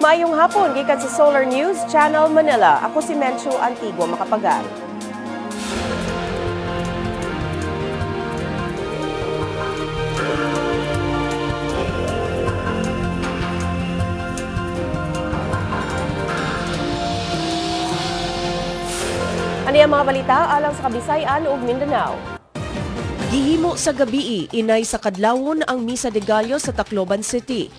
Maayong hapon, gikan sa Solar News Channel Manila. Ako si Menchu Antigua Makapagal. Ano ang mga balita alang sa Kabisayan ug Mindanao? Gihimo sa gabi, inay sa kadlawon ang Misa de Gallo sa Tacloban City.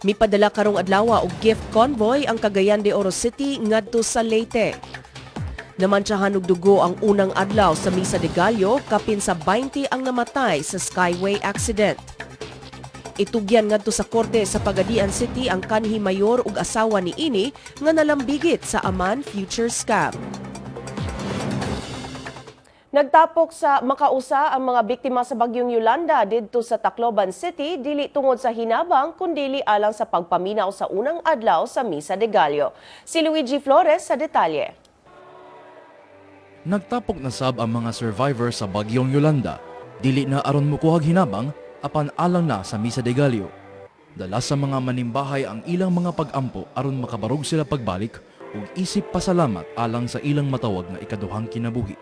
Mipadala karong adlaw og gift convoy ang Cagayan de Oro City ngadto sa Leyte. Namantsahan og dugo ang unang adlaw sa Misa de Gallo, kapin sa 20 ang namatay sa Skyway accident. Itugyan ngadto sa korte sa Pagadian City ang kanhi mayor ug asawa ni ini nga nalambigit sa Aman Future Scam. Nagtapok sa makausa ang mga biktima sa bagyong Yolanda didto sa Tacloban City dili tungod sa hinabang kundili alang sa pagpaminaw sa unang adlaw sa Misa de Gallo. Si Luigi Flores sa detalye. Nagtapok na sab ang mga survivor sa bagyong Yolanda. Dili na aron mukuhag hinabang apan alang na sa Misa de Gallo. Dala sa mga manimbahay ang ilang mga pag-ampo aron makabarog sila pagbalik ug isip pasalamat alang sa ilang matawag nga ikaduhang kinabuhi.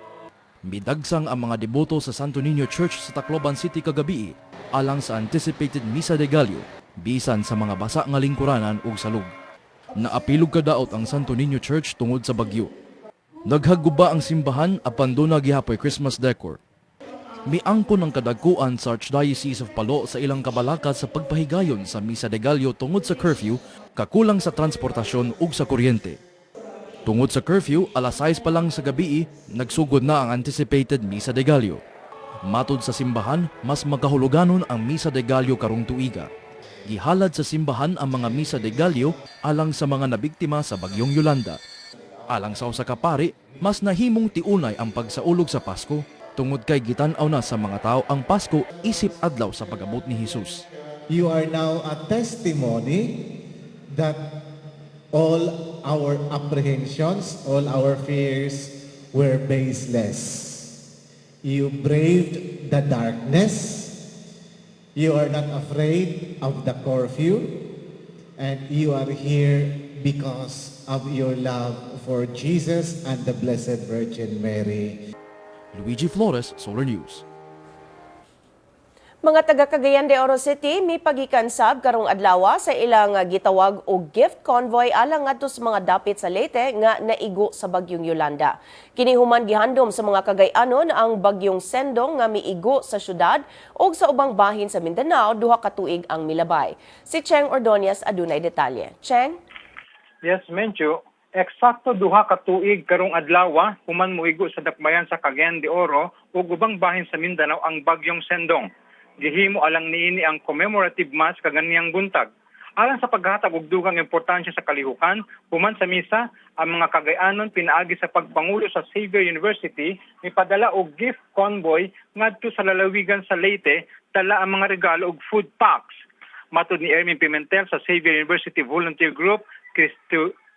Midagsang ang mga deboto sa Santo Niño Church sa Tacloban City kagabi alang sa anticipated Misa de Gallo bisan sa mga basa nga lingkuranan ug salug. Naapilog kadaot ang Santo Niño Church tungod sa bagyo. Naghaguba ang simbahan apan duna gihapoy Christmas decor. Miangkon ang kadagkuan sa Archdiocese of Palo sa ilang kabalaka sa pagpahigayon sa Misa de Gallo tungod sa curfew, kakulang sa transportasyon ug sa kuryente. Tungod sa curfew, alas 6 pa lang sa gabi, nagsugod na ang anticipated Misa de Gallo. Matod sa simbahan, mas magkahuluganon ang Misa de Gallo karong tuiga. Gihalad sa simbahan ang mga Misa de Gallo alang sa mga nabiktima sa bagyong Yolanda. Alang sa usa ka pari, mas nahimong tiunay ang pagsaulog sa Pasko tungod kay gitan-aw na sa mga tao ang Pasko isip adlaw sa pag-abot ni Jesus. You are now a testimony that all our apprehensions, all our fears were baseless. You braved the darkness. You are not afraid of the curfew. And you are here because of your love for Jesus and the Blessed Virgin Mary. Luigi Flores, Solar News. Mga taga Cagayan de Oro City may pagikansab karong adlaw sa ilang gitawag og gift convoy alang ngadto sa mga dapit sa Leyte nga naigo sa bagyong Yolanda. Kini human gihandom sa mga Cagayanon ang bagyong Sendong nga miigo sa syudad ug sa ubang bahin sa Mindanao duha ka tuig ang milabay. Si Cheng Ordonez adunay detalye. Cheng? Yes, Menchu. Eksakto duha ka tuig karong adlaw human moigo sa dakbayan sa Cagayan de Oro ug ubang bahin sa Mindanao ang bagyong Sendong. Gihimo alang niini ang commemorative mass kaganiyang buntag. Alang sa paghatag og dugang importansya sa kalihukan, human sa misa, ang mga Cagayanon pinaagi sa pagpangulo sa Xavier University mipadala og gift convoy ngadto sa lalawigan sa Leyte, dala ang mga regalo og food packs. Matud ni Ermin Pimentel sa Xavier University Volunteer Group,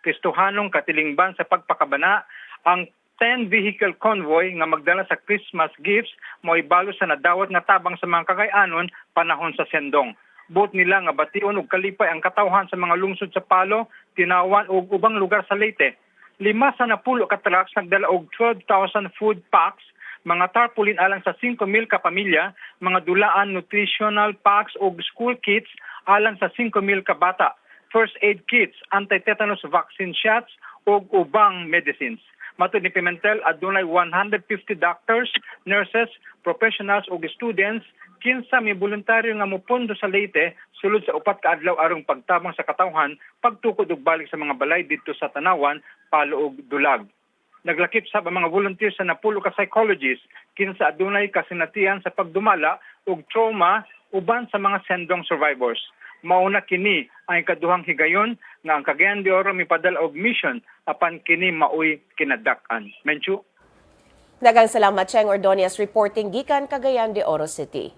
Kristohanong katilingban sa pagpakabana, ang 10-vehicle convoy nga magdala sa Christmas gifts mo'y balo sa nadawat nga tabang sa mga Cagayanon panahon sa Sendong. Buot nila nga bation og kalipay ang katawhan sa mga lungsod sa Palo, Tinawan ug ubang lugar sa Leyte. 5 sa napulo ka trucks nagdala og 12,000 food packs, mga tarpaulin alang sa 5,000 ka pamilya, mga dulaan nutritional packs ug school kits alang sa 5,000 ka bata, first aid kits, anti-tetanus vaccine shots ug ubang medicines. Matud ni Pimentel, adunay 150 doctors, nurses, professionals ug students kinsa may voluntaryo nga mopondo sa Leyte sulod sa 4 ka adlaw arong pagtabang sa katawhan, pagtukod ug balik sa mga balay didto sa Tanawan, Palo ug Dulag. Naglakip sab ang mga volunteers sa napulo ka psychologists kinsa adunay kasinatian sa pagdumala ug trauma uban sa mga Sendong survivors. Mauna kini ang ikaduhang higayon nga ang Cagayan de Oro mipadala og mission apan kini maoy kinadak-an. Menchu. Daghang salamat Cheng Ordonez reporting gikan Cagayan de Oro City.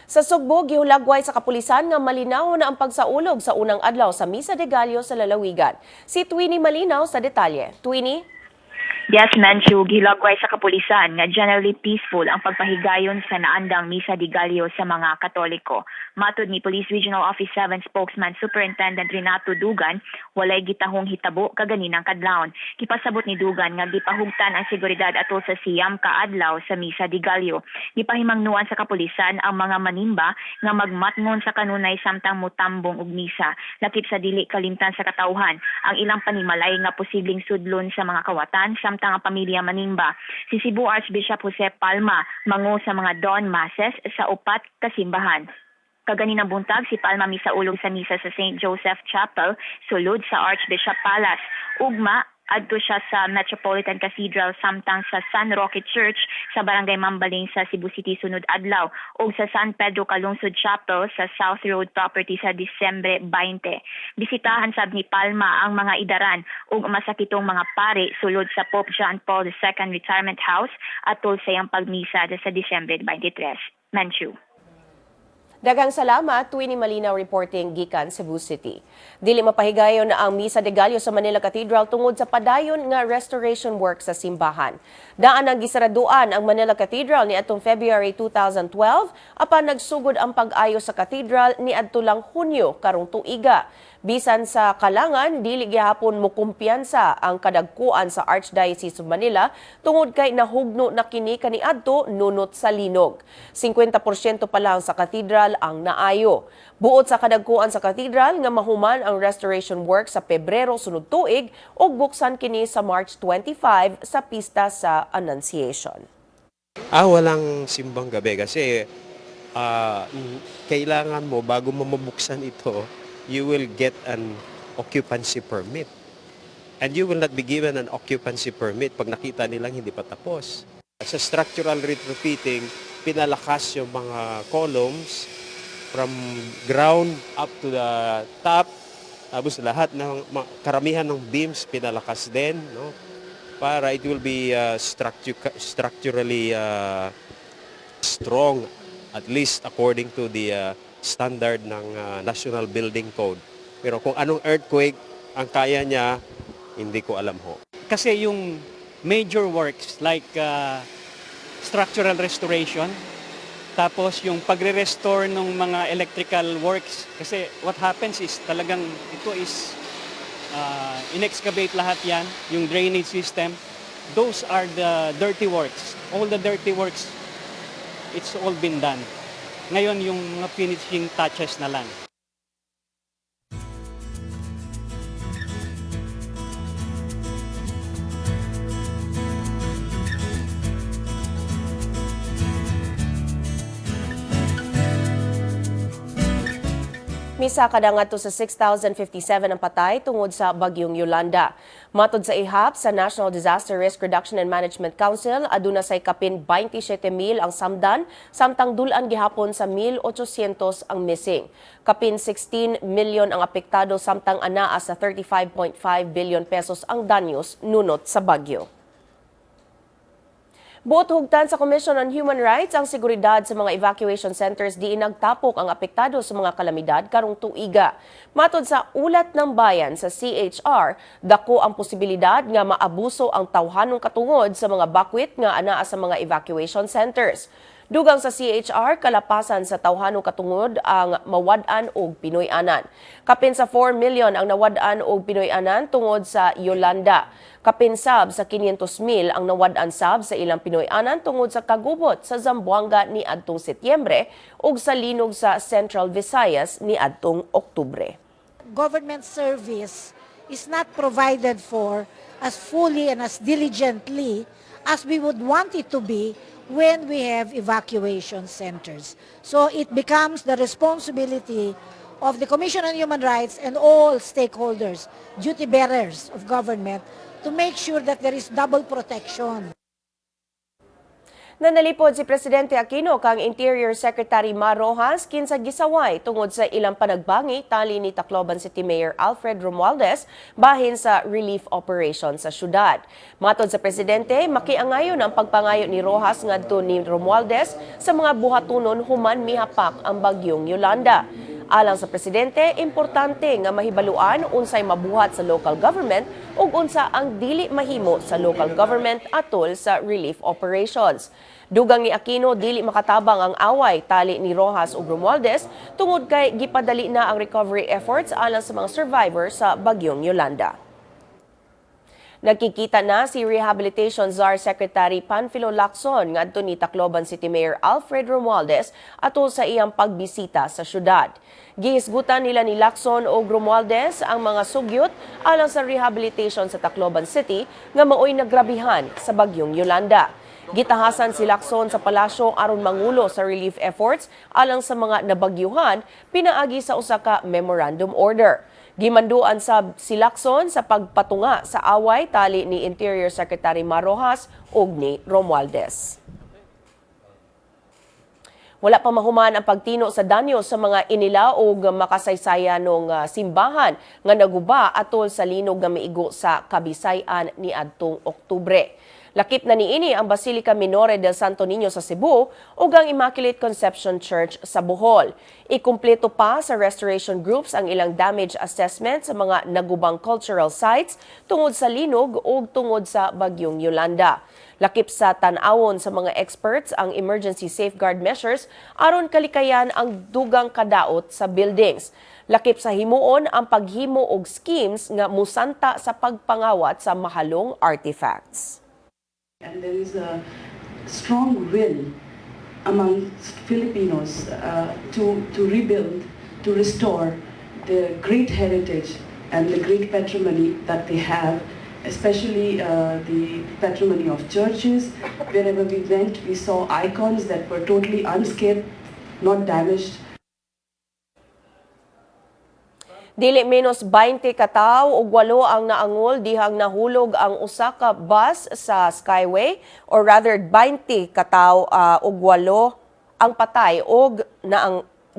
Sa Sugbo, gihulagway sa kapulisan nga malinaw na ang pagsaulog sa unang adlaw sa Misa de Gallo sa lalawigan. Si Twini Malinaw sa detalye. Twini? Dias Menchu, gilagway sa kapulisan nga generally peaceful ang pagpahigayon sa naandang Misa de Gallo sa mga Katoliko. Matud ni Police Regional Office 7 spokesman Superintendent Renato Dugan, walay gitahong hitabo kaganinang kadlawon. Gipasabot ni Dugan nga gipahugtan ang seguridad atol sa siyam ka adlaw sa Misa de Gallo. Gipahimangnuan sa kapulisan ang mga manimba nga magmatngon sa kanunay samtang mutambong og misa. Lakip sa dili kalimtan sa katawhan ang ilang panimalay nga posibleng sudlon sa mga kawatan samtang ang pamilya manimba. Si Cebu Archbishop Jose Palma mangu sa mga dawn masses sa upat ka simbahan. Kaganinang buntag, si Palma misaulog sa misa sa St. Joseph Chapel, sulod sa Archbishop Palace. Ugma, adto siya sa Metropolitan Cathedral samtang sa San Roque Church sa Barangay Mambaling sa Cebu City sunod adlaw ug sa San Pedro Calungsod Chapel sa South Road property sa Disyembre 20. Bisitahan sab ni Palma ang mga idaran ug masakitong mga pari sulod sa Pope John Paul II Retirement House atol sa iyang pagmisa sa Disyembre 23. Manchu. Daghang salamat, Twinnie Malinaw reporting gikan Cebu City. Dili mapahigayon na ang Misa de Gallo sa Manila Cathedral tungod sa padayon nga restoration work sa simbahan. Daan ang gisaraduan ang Manila Cathedral ni atong February 2012 apan nagsugod ang pag-ayo sa cathedral ni adto lang Hunyo karong tuiga. Bisan sa kalangan, dili gihapon mo kumpiyansa ang kadagkuan sa Archdiocese of Manila tungod kay nahugno na kini kaniadto nunot sa linog. 50% pa lang sa cathedral ang naayo. Buot sa kadagkuan sa cathedral nga mahuman ang restoration work sa Pebrero sunod tuig ug buksan kini sa March 25 sa pista sa Annunciation. Walang simbang gabi kasi kailangan mo bago mo mabuksan ito, you will get an occupancy permit. And you will not be given an occupancy permit pag nakita nilang hindi pa tapos. Sa structural retrofitting, pinalakas yung mga columns from ground up to the top. Tapos lahat ng karamihan ng beams pinalakas din, no? Para it will be structurally strong, at least according to the standard ng National Building Code. Pero kung anong earthquake ang kaya niya, hindi ko alam ho. Kasi yung major works like structural restoration, tapos yung pagre-restore ng mga electrical works, kasi what happens is talagang ito is in-excavate lahat yan, yung drainage system. Those are the dirty works. All the dirty works, it's all been done. Ngayon, yung mga finishing touches na lang. Misa kada ngadto sa 6,057 ang patay tungod sa bagyong Yolanda. Matod sa ihap sa National Disaster Risk Reduction and Management Council, aduna say kapin 27,000 ang samdan, samtang dulan gihapon sa 1,800 ang missing. Kapin 16 milyon ang apektado, samtang anaa sa 35.5 billion pesos ang danyos nunot sa bagyo. Buot hugtan sa Commission on Human Rights ang seguridad sa mga evacuation centers di nagtapok ang apektado sa mga kalamidad karong tuiga. Matod sa ulat ng bayan sa CHR, dako ang posibilidad nga maabuso ang tawhanong katungod sa mga bakwit nga anaa sa mga evacuation centers. Dugang sa CHR, kalapasan sa tawhanong katungod ang mawad-an og Pinoy-anan. Kapin sa 4 million ang nawad-an og Pinoy-anan tungod sa Yolanda. Kapin sab sa 500,000 ang nawad-an sab sa ilang Pinoy-anan tungod sa kagubot sa Zamboanga ni adtong Setyembre ug sa linog sa Central Visayas ni adtong Oktubre. Government service is not provided for as fully and as diligently as we would want it to be when we have evacuation centers. So it becomes the responsibility of the Commission on Human Rights and all stakeholders, duty bearers of government, to make sure that there is double protection. Nanalipod si Presidente Aquino kang Interior Secretary Mar Rojas kinsa gisaway tungod sa ilang panagbangi tali ni Tacloban City Mayor Alfred Romualdez bahin sa relief operation sa syudad. Matod sa Presidente, makiangayon ang pagpangayo ni Rojas ngadto ni Romualdez sa mga buhatunon human mihapak ang bagyong Yolanda. Alang sa presidente, importante nga mahibaluan unsay mabuhat sa local government ug unsa ang dili mahimo sa local government atol sa relief operations. Dugang ni Aquino dili makatabang ang away tali ni Rojas ug Romualdez tungod kay gipadali na ang recovery efforts alang sa mga survivor sa bagyong Yolanda. Nagkikita na si Rehabilitation Czar Secretary Panfilo Lacson ngadto ni Tacloban City Mayor Alfred Romualdez atol sa iyang pagbisita sa syudad. Gihisgutan nila ni Lacson o Romualdez ang mga sugyot alang sa rehabilitation sa Tacloban City nga maoy nagrabihan sa bagyong Yolanda. Gitahasan si Lacson sa palasyo aron mangulo sa relief efforts alang sa mga nabagyuhan pinaagi sa usa ka memorandum order. Gimanduan sab si Lacson sa pagpatunga sa away tali ni Interior Secretary Mar Rojas ug ni Romualdez. Wala pa mahuman ang pagtino sa danyo sa mga inila o makasaysayanong simbahan nga naguba atol sa linog nga miigo sa Kabisayan ni adtong Oktubre. Lakip na niini ang Basilica Minore del Santo Niño sa Cebu ug ang Immaculate Conception Church sa Bohol. Ikumpleto pa sa restoration groups ang ilang damage assessment sa mga nagubang cultural sites tungod sa linog ug tungod sa bagyong Yolanda. Lakip sa tan-awon sa mga experts ang emergency safeguard measures aron kalikayan ang dugang kadaot sa buildings. Lakip sa himuon ang paghimo og schemes nga musanta sa pagpangawat sa mahalong artifacts. And there is a strong will among Filipinos to rebuild, to restore the great heritage and the great patrimony that they have, especially the patrimony of churches. Wherever we went, we saw icons that were totally unscathed, not damaged. Dili menos 20 katawo ug 8 ang naangol dihang nahulog ang usa ka bus sa Skyway, or rather 20 katawo ug 8 ang patay ug 8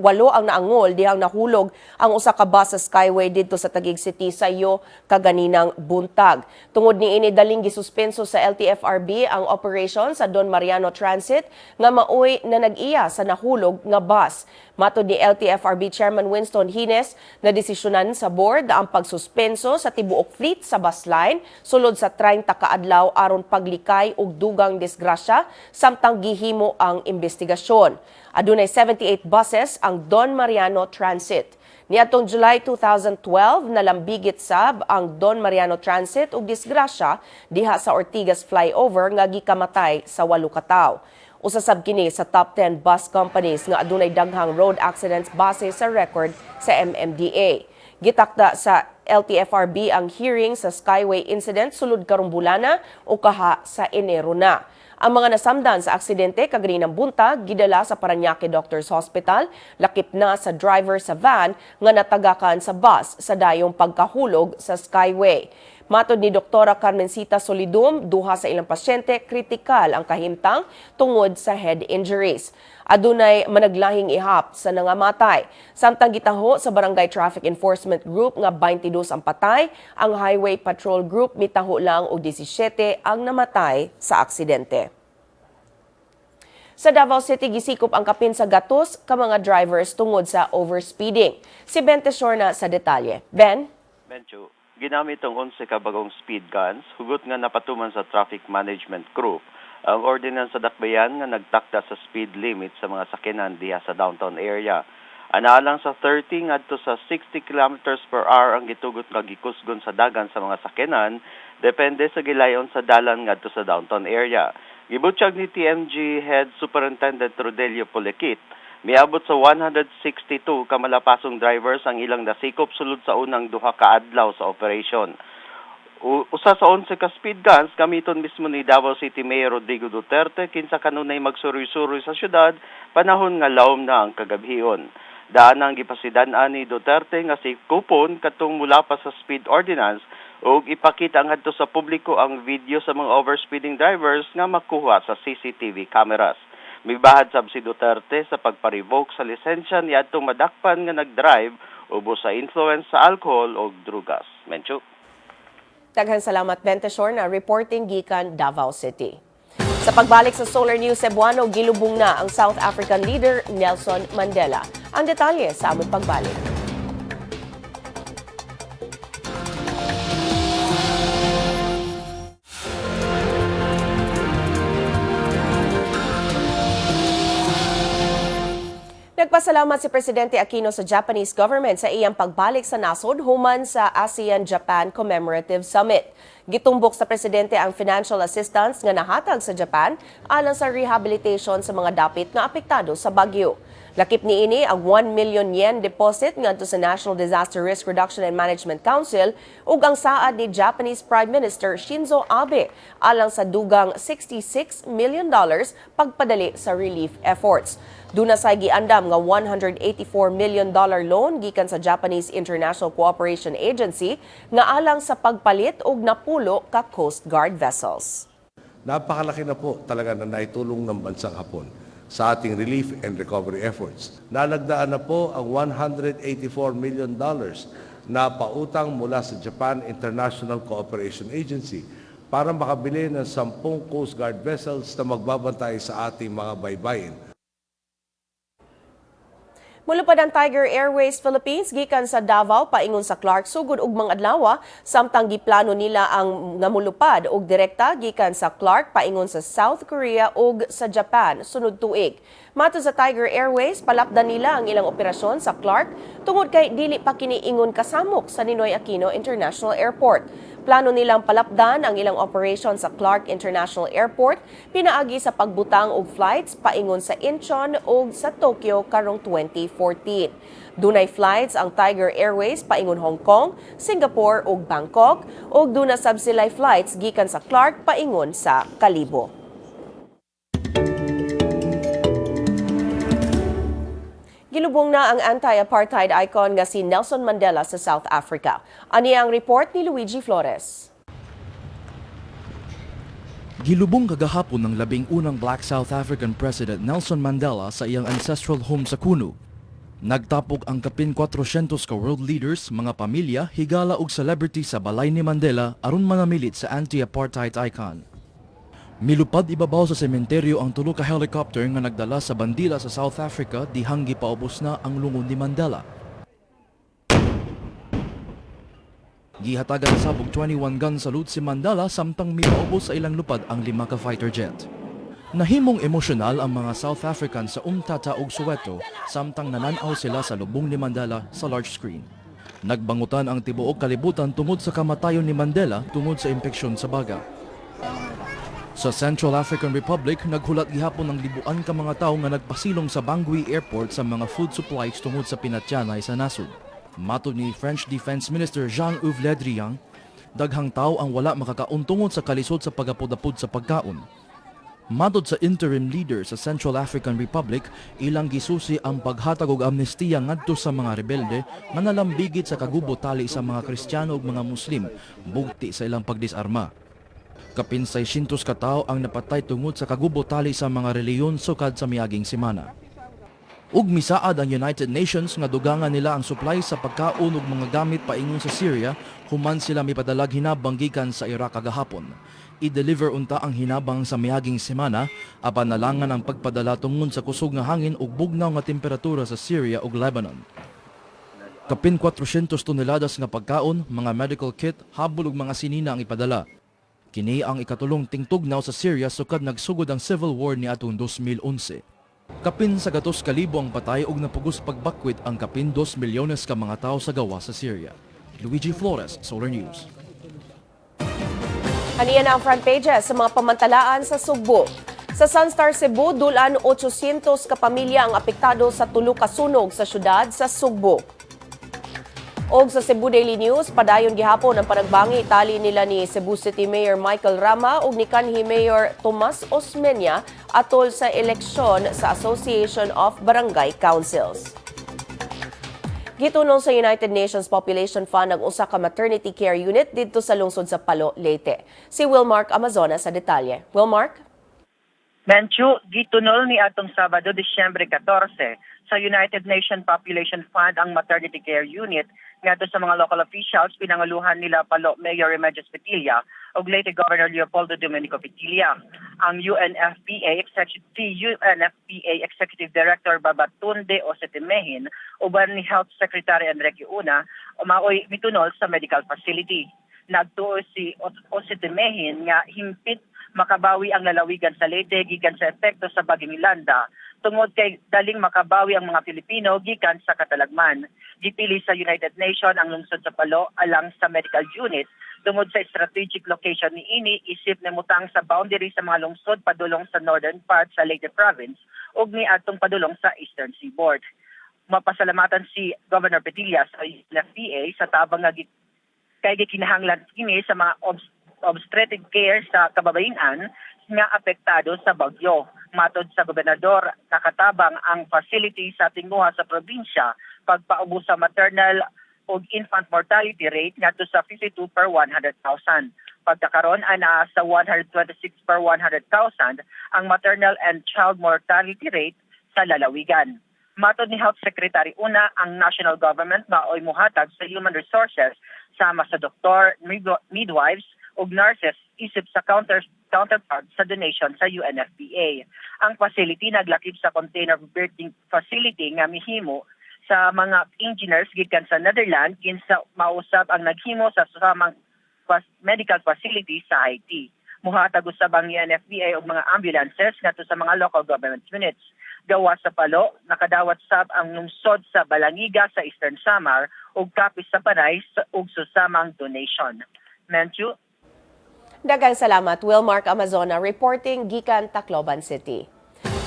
ang naangol dihang nahulog ang usa ka bus sa Skyway didto sa Taguig City sayo kaganinang buntag. Tungod niini daling gisuspenso sa LTFRB ang operation sa Don Mariano Transit nga maoy na nag-iya sa nahulog nga bus. Matod ni LTFRB Chairman Winston Hines na desisyonan sa board ang pagsuspenso sa tibuok fleet sa bus line sulod sa 30 ka adlaw aron paglikay og dugang disgrasya samtang gihimo ang investigasyon. Adunay 78 buses ang Don Mariano Transit. Niadtong July 2012 nalambigit sab ang Don Mariano Transit ug disgrasya diha sa Ortigas flyover nga gikamatay sa 8 ka tawo. Usa sab kini sa top 10 bus companies nga adunay daghang road accidents base sa record sa MMDA. Gitakda sa LTFRB ang hearing sa Skyway incident sulod karong bulana o kaha sa Enero na. Ang mga nasamdan sa aksidente kaganinang buntag gidala sa Parañaque Doctors Hospital, lakip na sa driver sa van nga natagakan sa bus sa dayong pagkahulog sa Skyway. Matod ni Dr. Carmencita Solidum, duha sa ilang pasyente kritikal ang kahimtang tungod sa head injuries. Adunay managlahing ihap sa nangamatay. Samtang gitaho sa Barangay Traffic Enforcement Group nga 22 ang patay, ang Highway Patrol Group mitaho lang og 17 ang namatay sa aksidente. Sa Davao City, gisikop ang kapin sa gatos ka mga drivers tungod sa overspeeding. Si Ben Tesorna sa detalye. Ben? Bencho, ginamit ang 11 ka bagong speed guns, hugot nga napatuman sa Traffic Management Group ang ordinance sa Dakbayan nga nagtakda sa speed limit sa mga sakyanan diha sa downtown area. Anaalang sa 30 ngadto sa 60 kilometers per hour ang gitugot nga gikusgon sa dagan sa mga sakyanan, depende sa gilayon sa dalan ngadto sa downtown area. Gibutyag ni TMG Head Superintendent Rodelio Polequit, miabot sa 162 ka malapasong drivers ang ilang nasikop sulod sa unang duha ka adlaw sa operation. Usa sa 11 ka speed guns gamiton mismo ni Davao City Mayor Rodrigo Duterte kinsa kanunay magsuroy-suroy sa syudad panahon nga lawom na ang kagabhion. Daan ang gipasidan-an ni Duterte nga si kupon katong mula pa sa speed ordinance ug ipakita ngadto sa publiko ang video sa mga overspeeding drivers nga makuha sa CCTV cameras. Mibahad sab si Duterte sa pagpa-revoke sa lisensya niadtong madakpan nga nag-drive ubos sa influence sa alcohol o drugas. Mencho. Daghang salamat, Ben Tesorna, reporting gikan Davao City. Sa pagbalik sa Solar News Cebuano, gilubong na ang South African leader Nelson Mandela. Ang detalye sa among pagbalik. Nagpasalamat si Presidente Aquino sa Japanese government sa iyang pagbalik sa nasod human sa ASEAN-Japan Commemorative Summit. Gitumbok sa Presidente ang financial assistance nga nahatag sa Japan alang sa rehabilitation sa mga dapit nga apektado sa bagyo. Lakip niini ang 1 million yen deposit ngadto sa National Disaster Risk Reduction and Management Council ug ang saad ni Japanese Prime Minister Shinzo Abe alang sa dugang $66 million pagpadali sa relief efforts. Duna sa giandam nga $184 million loan gikan sa Japanese International Cooperation Agency nga alang sa pagpalit og napulo ka Coast Guard vessels. Napakalaki na po talaga na naitulong ng bansang Hapon sa ating relief and recovery efforts. Nalagdaan na po ang $184 million na pautang mula sa Japan International Cooperation Agency para makabili ng 10 Coast Guard vessels na magbabantay sa ating mga baybayin. Mulupad ang Tiger Airways Philippines gikan sa Davao paingon sa Clark sugod og mga adlaw samtang giplano nila ang namulupad og direkta gikan sa Clark paingon sa South Korea ug sa Japan sunod tuig. Mato sa Tiger Airways palapdan nila ang ilang operasyon sa Clark tungod kay dili pa kini ingon kasamok sa Ninoy Aquino International Airport. Plano nilang palapdan ang ilang operation sa Clark International Airport pinaagi sa pagbutang og flights paingon sa Incheon ug sa Tokyo karong 2014. Dunay flights ang Tiger Airways paingon Hong Kong, Singapore ug Bangkok ug duna sab sila'y flights gikan sa Clark paingon sa Kalibo. Gilubong na ang anti-apartheid icon nga si Nelson Mandela sa South Africa. Ani ang report ni Luigi Flores. Gilubong kagahapon ng 11 Black South African President Nelson Mandela sa iyang ancestral home sa Kuno. Nagtapok ang kapin 400 ka world leaders, mga pamilya, higala ug celebrity sa balay ni Mandela aron manamilit sa anti-apartheid icon. Milupad ibabaw sa sementeryo ang tulo ka helicopter nga nagdala sa bandila sa South Africa dihang gipaubos na ang lungon ni Mandela. Gihatagan sa sabog 21 gun salute si Mandela samtang mipaubos sa ilang lupad ang 5 ka fighter jet. Nahimong emosyonal ang mga South Africans sa Umtata ug Soweto samtang nananaw sila sa lubong ni Mandela sa large screen. Nagbangutan ang tibuok kalibutan tungod sa kamatayon ni Mandela tungod sa impeksyon sa baga. Sa Central African Republic, naghulat gihapon ng libuan ka mga tao nga nagpasilong sa Bangui Airport sa mga food supplies tungod sa pinatyanay sa nasud. Matod ni French Defense Minister Jean-Yves Le Drian, daghang tao ang wala makakauntungod sa kalisod sa pagapod-apod sa pagkaon. Matod sa interim leader sa Central African Republic, ilang gisusi ang paghatag og amnestiya ngadto sa mga rebelde nga nalambigit sa kagubo tali sa mga Kristiyano ug mga Muslim, bugti sa ilang pagdisarma. Kapin 600 ka tawo ang napatay tungod sa kagubo tali sa mga reliyon sukad sa miaging semana. Ug misaad ang United Nations nga dugangan nila ang supply sa pagkaon ug mga gamit paingon sa Syria human sila mipadalag hinabang gikan sa Iraq kagahapon. I-deliver unta ang hinabang sa miaging semana apan nalangan ang pagpadala tungod sa kusog nga hangin ug bugnaw nga temperatura sa Syria ug Lebanon. Kapin 400 toneladas nga pagkaon, mga medical kit, habol ug mga sinina ang ipadala. Kini ang ikatulong tingtugnaw sa Syria sukad nagsugod ang civil war ni atong 2011. Kapin sa 200,000 ang patay ug napugos pagbakwit ang kapin 2 milyones ka mga tao sa gawa sa Syria. Luigi Flores, Solar News. Aniya na ang front pages sa mga pamantalaan sa Sugbo. Sa Sunstar Cebu, dulan 800 ka pamilya ang apektado sa tulo ka sunog sa syudad sa Sugbo. Og sa Cebu Daily News, padayon gihapon ang panagbangi tali nila ni Cebu City Mayor Michael Rama ug ni kanhi Mayor Tomas Osmeña atol sa eleksyon sa Association of Barangay Councils. Gitunong sa United Nations Population Fund ang usa ka maternity care unit didto sa lungsod sa Palo, Leyte. Si Wilmark Amazona sa detalye. Wilmark? Menchu, gitunol ni atong Sabado, Disyembre 14 sa United Nations Population Fund ang maternity care unit Ngadto sa mga local officials, pinanguluhan nila Palo Mayor Remedios Petilla ug later Governor Leopoldo Domenico Petilla. Ang UNFPA Executive Director Babatunde Osetimehin uban ni Health Secretary Enrique Una maoy mitunol sa medical facility. Nagtuo si Osetimehin nga himpit makabawi ang lalawigan sa Leyte gikan sa epekto sa Bagyong Yolanda tungod kay daling makabawi ang mga Pilipino gikan sa katalagman. Gipili sa United Nations ang lungsod sa Palo alang sa medical unit tungod sa strategic location ni ini isip na mutang sa boundary sa mga lungsod padulong sa northern part sa Leyte province ug ni atong padulong sa eastern seaboard. Mapasalamatan si Governor Petilla sa UNFPA sa tabang nga kay gikinahanglan kini sa mga obstetric care sa kababaihan nga apektado sa bagyo. Matod sa gobernador, nakatabang ang facility sa tinguha sa probinsya pagpaubos sa maternal ug infant mortality rate ngadto sa 52 per 100,000. Pagkakaroon ana sa 126 per 100,000 ang maternal and child mortality rate sa lalawigan. Matod ni Health Secretary Una, ang national government maoy muhatag sa human resources sama sa doktor, midwives ug nurses isip sa counterpart sa donation sa UNFPA. Ang facility naglakip sa container birthing facility nga mihimo sa mga engineers gikan sa Netherlands kinsa mausab ang naghimo sa samang medical facility sa Haiti. Muhatag usab ang UNFPA og mga ambulances ngadto sa mga local government units. Gawa sa Palo, nakadawat sab ang lungsod sa Balangiga sa Eastern Samar ug kapis sa Panay ug susamang donation. Menchu. Daghang salamat, Wilmark Amazona, reporting gikan Tacloban City.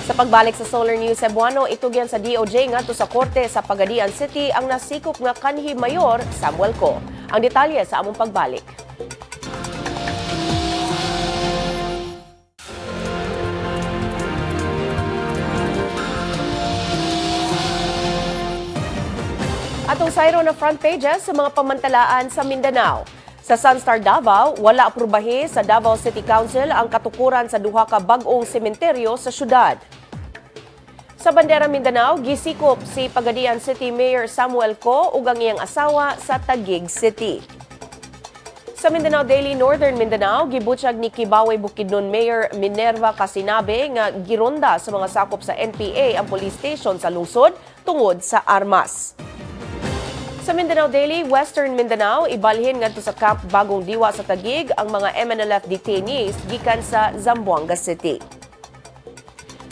Sa pagbalik sa Solar News Cebuano, itugyan sa DOJ ngadto sa korte sa Pagadian City ang nasikop nga kanhi Mayor Samuel Co. Ang detalye sa among pagbalik. Atong sayro na front pages sa mga pamantalaan sa Mindanao. Sa Sunstar Davao, wala aprubahi sa Davao City Council ang katukuran sa duha ka bag-ong sementeryo sa syudad. Sa Bandera Mindanao, gisikop si Pagadian City Mayor Samuel Co ug ang iyang asawa sa Taguig City. Sa Mindanao Daily Northern Mindanao, gibutyag ni Kibawe Bukidnon Mayor Minerva Casinabe nga gironda sa mga sakop sa NPA ang police station sa lungsod tungod sa armas. Sa Mindanao Daily, Western Mindanao, ibalhin ngadto sa Camp Bagong Diwa sa Taguig ang mga MNLF detainees gikan sa Zamboanga City.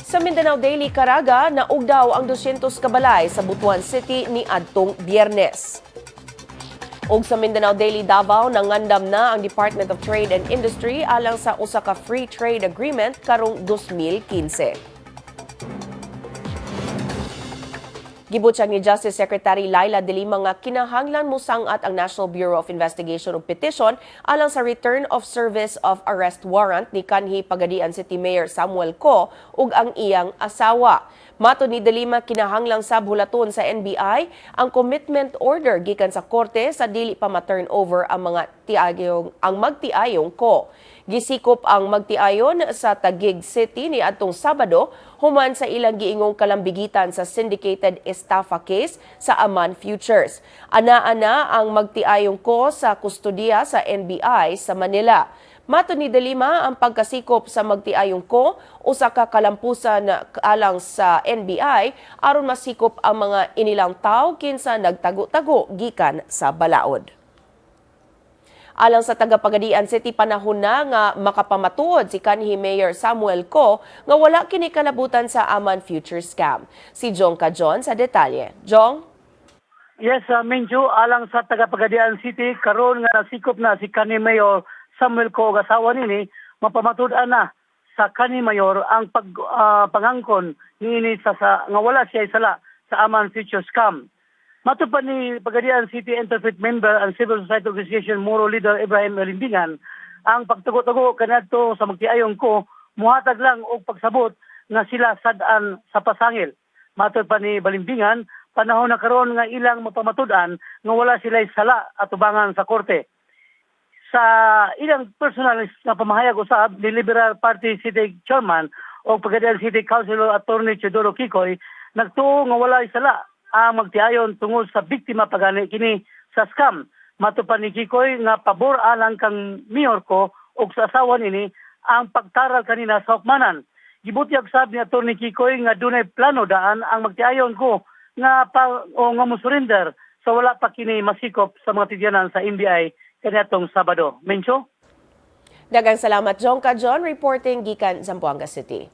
Sa Mindanao Daily Caraga, naugdaw ang 200 kabalay sa Butuan City ni adtong Biyernes. Ug sa Mindanao Daily Davao, nangandam na ang Department of Trade and Industry alang sa usa ka free trade agreement karong 2015. Gibutyag ni Justice Secretary Laila De Lima nga kinahanglan mosangat ang National Bureau of Investigation og petisyon alang sa return of service of arrest warrant ni kanhi Pagadian City Mayor Samuel Co ug ang iyang asawa. Matod ni De Lima, kinahanglang sabhulaton sa NBI ang commitment order gikan sa korte sa dili pa ma-turn over ang magtiayong Co. Gisikop ang magtiayon sa Taguig City ni adtong Sabado human sa ilang giingong kalambigitan sa syndicated estafa case sa Aman Futures. Ana-ana ang magtiayong Co sa kustodiya sa NBI sa Manila. Matod ni De Lima, ang pagkasikop sa magtiayong Co usa ka kalampusan alang sa NBI aron masikop ang mga inilang tawo kinsa nagtago-tago gikan sa balaod. Alang sa taga-Pagadian City, panahon na nga makapamatuod si kanhi Mayor Samuel Co nga wala kini kalabutan sa Aman Future Scam. Si Jong Cajon sa detalye. Jong? Yes, Minju, alang sa taga-Pagadian City, karon nga nasikop na si kanhi Mayor Samuel Co ug asawa nini, mapamatud-an na sa kanhi Mayor ang pangangkon niini sa nga wala siya isala sa Aman Future Scam. Matod pa ni Pagadian City Interfaith Member and Civil Society Organization Moro Leader Ibrahim Elimbingan, ang pagtugo-tugo kanadto sa magtiayong Co muhatag lang og pagsabot nga sila sad-an sa pasangil. Matod pa ni Balimbingan, panahon na karon nga ilang mapamatud-an nga wala sila sala at tubangan sa korte. Sa ilang personal nga pamahayag usab ni Liberal Party City Chairman o Pagadian City Councilor Attorney Chidoro Kikoy, nagtuo nga wala sala ang magtiayon tungod sa biktima pagani kini sa scam. Matupan ni Kikoy nga pabor alang kang mayor ko ug sa asawa nini ang pagtaral kanina sa hukmanan. Gibutyag sab ni Atty. Kikoy nga dunay plano daan ang magtiayon ko nga nga mo-surrender sa wala pa kini masikop sa mga tidyanan sa NBI kaniadtong Sabado. Mencho? Daghang salamat Jongka John reporting gikan Zamboanga City.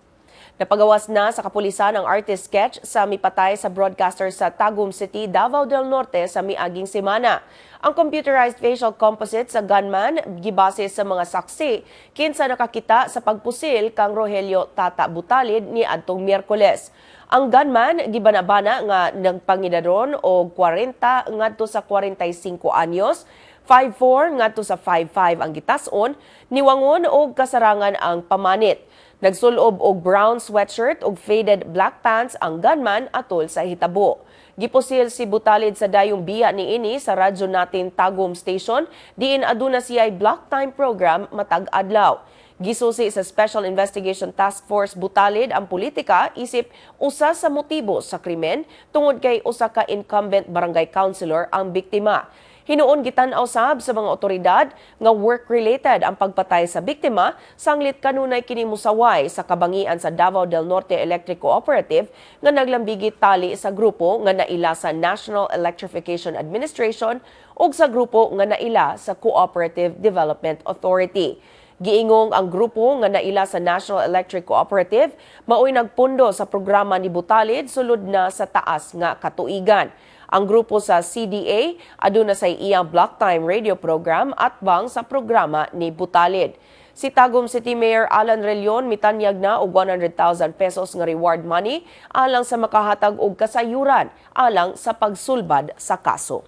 Napagawas na sa kapulisan ang artist sketch sa mipatay sa broadcaster sa Tagum City, Davao del Norte sa miaging semana. Ang computerized facial composite sa gunman gibase sa mga saksi kinsa nakakita sa pagpusil kang Rogelio Tata Butalid ni adtong Miyerkules. Ang gunman gibanabana nga nagpangidaron og 40 ngadto sa 45 anyos. 5'4 ngadto sa 5'5 ang gitas-on, niwangon og kasarangan ang pamanit. Nagsulob og brown sweatshirt ug faded black pants ang gunman atol sa hitabo. Gipusil si Butalid sa dayong biya niini sa radyo natin Tagum Station, diin aduna siya'y block time program matag adlaw. Gisusi sa Special Investigation Task Force Butalid ang politika isip usa sa motibo sa krimen tungod kay usa ka incumbent barangay councilor ang biktima. Hinuon gitan-aw sab sa mga otoridad nga work-related ang pagpatay sa biktima sanglit kanunay kini musaway sa kabangian sa Davao del Norte Electric Cooperative nga naglambigi tali sa grupo nga naila sa National Electrification Administration ug sa grupo nga naila sa Cooperative Development Authority. Giingong ang grupo nga naila sa National Electric Cooperative maoy nagpundo sa programa ni Butalid sulod na sa taas nga katuigan. Ang grupo sa CDA aduna sa iyang block time radio program at bang sa programa ni Butalid. Si Tagum City Mayor Alan Relion mitanyag na og 100,000 pesos nga reward money alang sa makahatag og kasayuran alang sa pagsulbad sa kaso.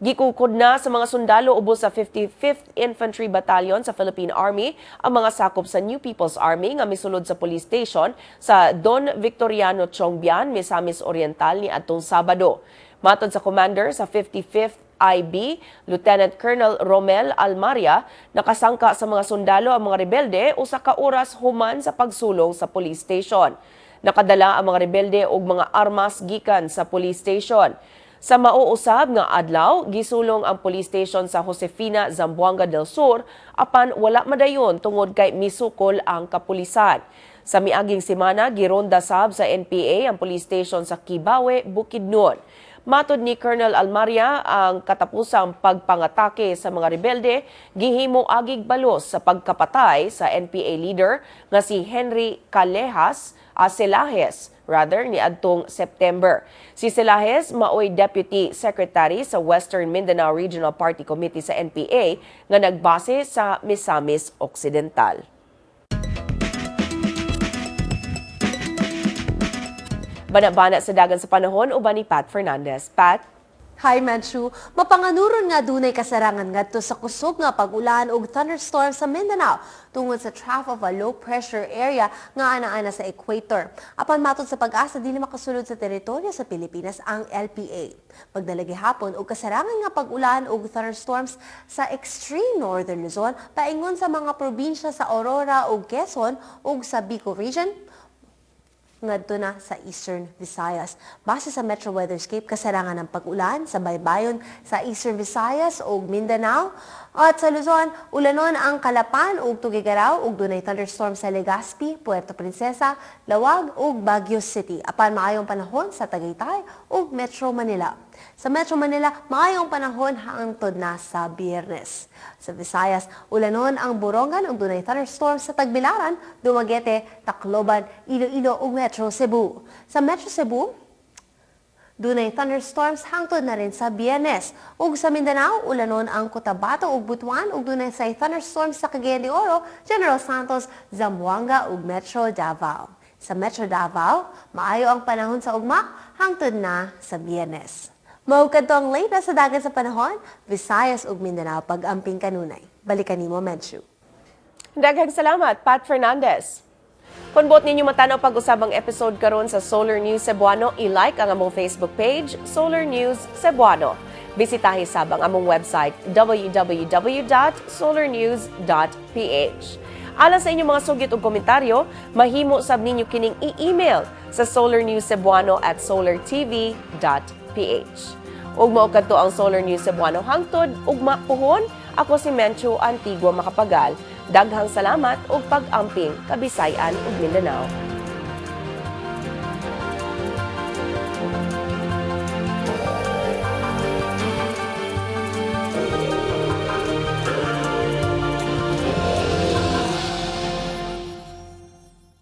Gikukod na sa mga sundalo ubos sa 55th Infantry Battalion sa Philippine Army ang mga sakop sa New People's Army nga misulod sa police station sa Don Victoriano Chongbian, Misamis Oriental ni adtong Sabado. Matod sa commander sa 55th IB, Lieutenant Colonel Romel Almaria, nakasangka sa mga sundalo ang mga rebelde usa ka oras human sa pagsulong sa police station. Nakadala ang mga rebelde og mga armas gikan sa police station. Sa mauusab nga adlaw, gisulong ang police station sa Josefina, Zamboanga del Sur apan wala madayon tungod kay misukol ang kapulisan. Sa miaging semana, gironda sab sa NPA ang police station sa Kibawe, Bukidnon. Matod ni Colonel Almaria, ang katapusang pagpangatake sa mga rebelde gihimo agig balos sa pagkapatay sa NPA leader nga si Henry Selahes ni adtong September. Si Selahes maoy Deputy Secretary sa Western Mindanao Regional Party Committee sa NPA nga nagbase sa Misamis Occidental. Bana-bana sa dagan sa panahon uban ni Pat Fernandez. Pat? Hi, Manchu. Mapanganuron nga dunay kasarangan ngadto sa kusog nga pag-ulan ug thunderstorm sa Mindanao tungod sa trough of a low-pressure area nga ana-ana sa equator. Apan matod sa pag-asa, dili makasulod sa teritoryo sa Pilipinas ang LPA. Pagdala gihapon og kasarangan nga pag-ulan ug thunderstorms sa extreme northern Luzon, paingon sa mga probinsya sa Aurora ug Quezon ug sa Bicol region, ngadto na sa Eastern Visayas. Base sa Metro Weatherscape, kasarangan ng pag-ulan sa baybayon sa Eastern Visayas ug Mindanao. At sa Luzon, ulanon ang Calapan ug Tuguegarao ug dunay thunderstorm sa Legazpi, Puerto Princesa, Lawag ug Baguio City. Apan maayong panahon sa Tagaytay ug Metro Manila. Sa Metro Manila, maayong panahon hangtod na sa Biyernes. Sa Visayas, ulanon ang Borongan ug dunay thunderstorm sa Tagbilaran, Dumaguete, Tacloban, Iloilo ug Metro Cebu. Sa Metro Cebu, dunay thunderstorms hangtod na rin sa Biyernes. Ug sa Mindanao, ulanon ang Cotabato ug Butuan ug dunay say thunderstorms sa Cagayan de Oro, General Santos, Zamboanga ug Metro Davao. Sa Metro Davao, maayo ang panahon sa ugma hangtod na sa Biyernes. Mao kadto ang latest sa dagat sa panahon, Visayas ug Mindanao pag-amping kanunay. Balikan nimo, Menchu. Daghang salamat, Pat Fernandez. Kung bot ninyo matanaw pag-usabang episode karon sa Solar News Cebuano, i-like ang among Facebook page, Solar News Cebuano. Bisitahi sabang among website, www.solarnews.ph. Alang sa inyong mga sugit o komentaryo, mahimo sab ninyo kining i-email sa solarnewscebuano@solartv.ph. Ug mao kadto ang Solar News Cebuano hangtod ugma puhon. Ako si Mencho Antigua Macapagal. Daghang salamat ug pag-amping Kabisayan ug Mindanao.